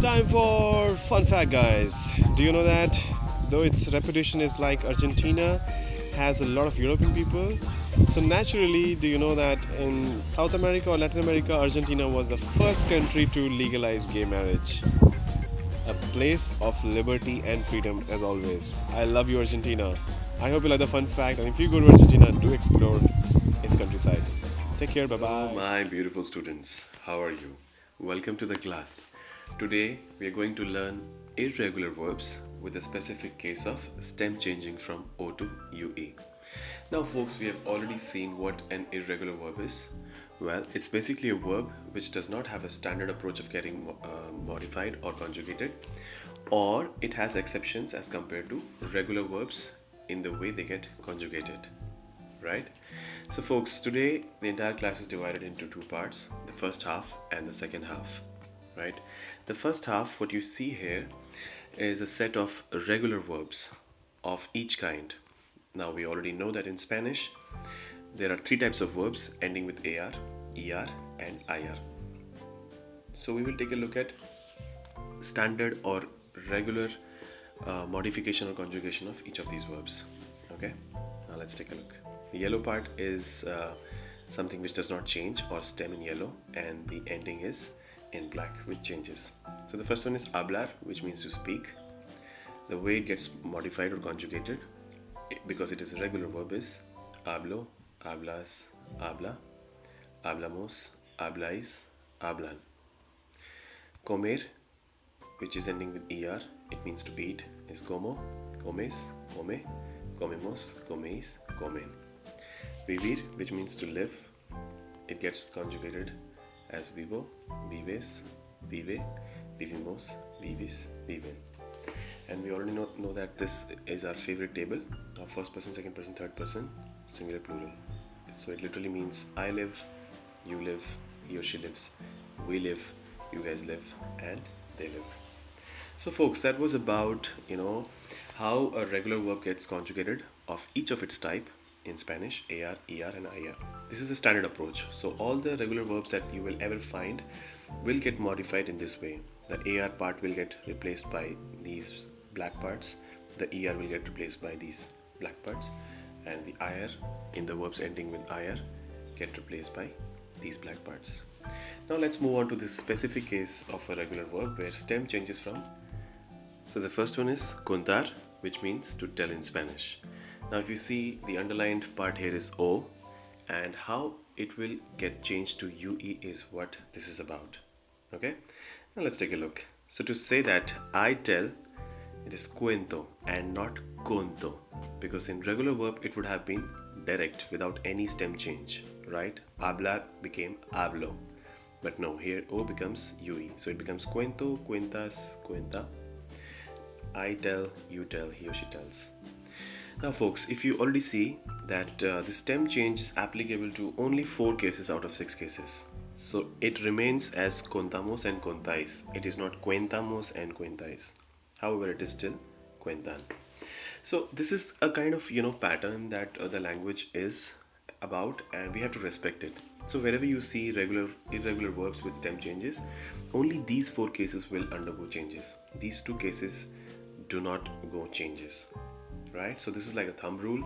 Time for fun fact, guys. Do you know that though its reputation is like Argentina has a lot of European people? So naturally, do you know that in South America or Latin America, Argentina was the first country to legalize gay marriage? A place of liberty and freedom, as always. I love you, Argentina. I hope you like the fun fact, and if you go to Argentina, do explore its countryside. Take care, bye bye. Hello, my beautiful students. How are you? Welcome to the class. Today, we are going to learn irregular verbs with a specific case of stem changing from O to UE. Now, folks, we have already seen what an irregular verb is. Well, it's basically a verb which does not have a standard approach of getting modified or conjugated, or it has exceptions as compared to regular verbs in the way they get conjugated, right? So, folks, today the entire class is divided into two parts, the first half and the second half, right? The first half, what you see here, is a set of regular verbs of each kind. Now, we already know that in Spanish, there are three types of verbs ending with AR, ER, and IR. So, we will take a look at standard or regular modification or conjugation of each of these verbs. Okay, now let's take a look. The yellow part is something which does not change or stem in yellow, and the ending is in black, which changes. So the first one is hablar, which means to speak. The way it gets modified or conjugated, because it is a regular verb, is hablo, hablas, habla, hablamos, habláis, hablan. Comer, which is ending with er, it means to eat, is como, comes, come, comemos, coméis, comen. Vivir, which means to live, it gets conjugated as vivo, vives, vive, vivimos, vivis, viven. And we already know that this is our favorite table of first person, second person, third person, singular, plural. So it literally means I live, you live, he or she lives, we live, you guys live, and they live. So folks, that was about, how a regular verb gets conjugated of each of its type in Spanish, AR, ER, and IR. This is a standard approach. So all the regular verbs that you will ever find will get modified in this way. The AR part will get replaced by these black parts. The ER will get replaced by these black parts. And the IR in the verbs ending with IR get replaced by these black parts. Now let's move on to this specific case of a regular verb where stem changes from. So the first one is contar, which means to tell in Spanish. Now if you see, the underlined part here is O, and how it will get changed to UE is what this is about. Okay, now let's take a look. So to say that I tell, it is cuento and not conto, because in regular verb it would have been direct without any stem change, right? Hablar became hablo, but no, here O becomes UE, so it becomes cuento, cuentas, cuenta. I tell, you tell, he or she tells. Now folks, if you already see that the stem change is applicable to only 4 cases out of 6 cases. So it remains as contamos and contáis. It is not cuentamos and cuentáis. However, it is still cuentan. So this is a kind of pattern that the language is about, and we have to respect it. So wherever you see irregular verbs with stem changes, only these 4 cases will undergo changes. These 2 cases do not go changes, right? So this is like a thumb rule,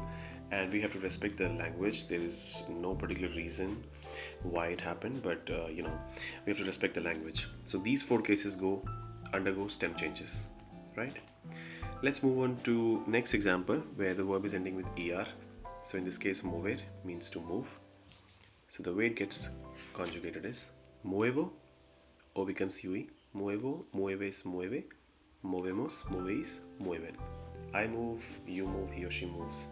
and we have to respect the language. There is no particular reason why it happened, but we have to respect the language. So these 4 cases undergo stem changes, right? Let's move on to next example where the verb is ending with er. So in this case, mover means to move. So the way it gets conjugated is muevo, O becomes UE, muevo, mueves, mueve, movemos, movéis, mueven. I move, you move, he or she moves,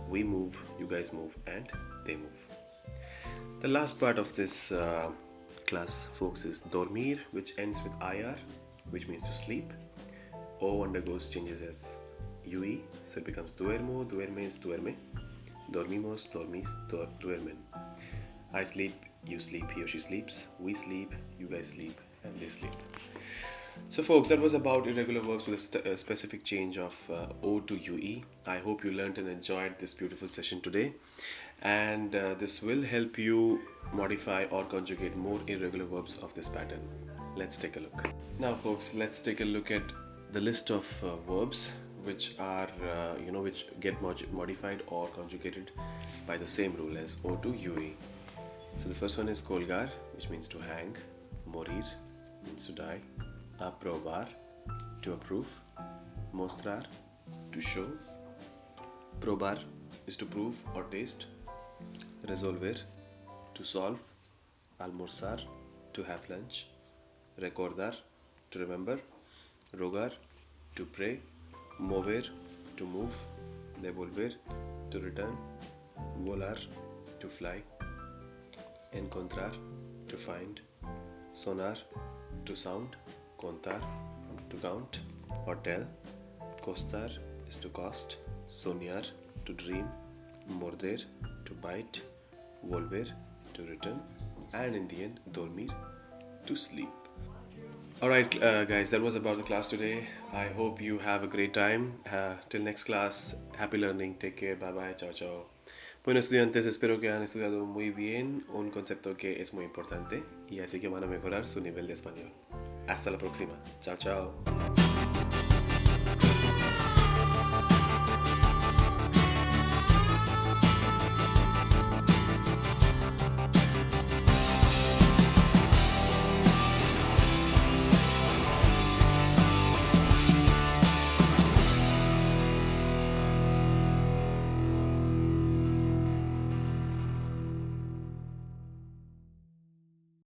we move, you guys move, and they move. The last part of this class, folks, is dormir, which ends with IR, which means to sleep. O undergoes changes as UE, so it becomes duermo, duermes, duerme, dormimos, dormis, duermen. I sleep, you sleep, he or she sleeps, we sleep, you guys sleep, and they sleep. So folks, that was about irregular verbs with a specific change of O to UE. I hope you learned and enjoyed this beautiful session today. and this will help you modify or conjugate more irregular verbs of this pattern. Let's take a look. Now folks, let's take a look at the list of verbs which are which get modified or conjugated by the same rule as O to UE. So the first one is colgar, which means to hang. Morir means to die. Aprobar, to approve. Mostrar, to show. Probar is to prove or taste. Resolver, to solve. Almorzar, to have lunch. Recordar, to remember. Rogar, to pray. Mover, to move. Devolver, to return. Volar, to fly. Encontrar, to find. Sonar, to sound. Contar, to count or tell. Costar is to cost. Soñar, to dream. Morder, to bite. Volver, to return. And in the end, dormir, to sleep. Alright guys, that was about the class today. I hope you have a great time. Till next class, happy learning, take care, bye bye, chao chao. Bueno estudiantes, espero que hayan estudiado muy bien un concepto que es muy importante y así que van a mejorar su nivel de español. Hasta la próxima, chao chao.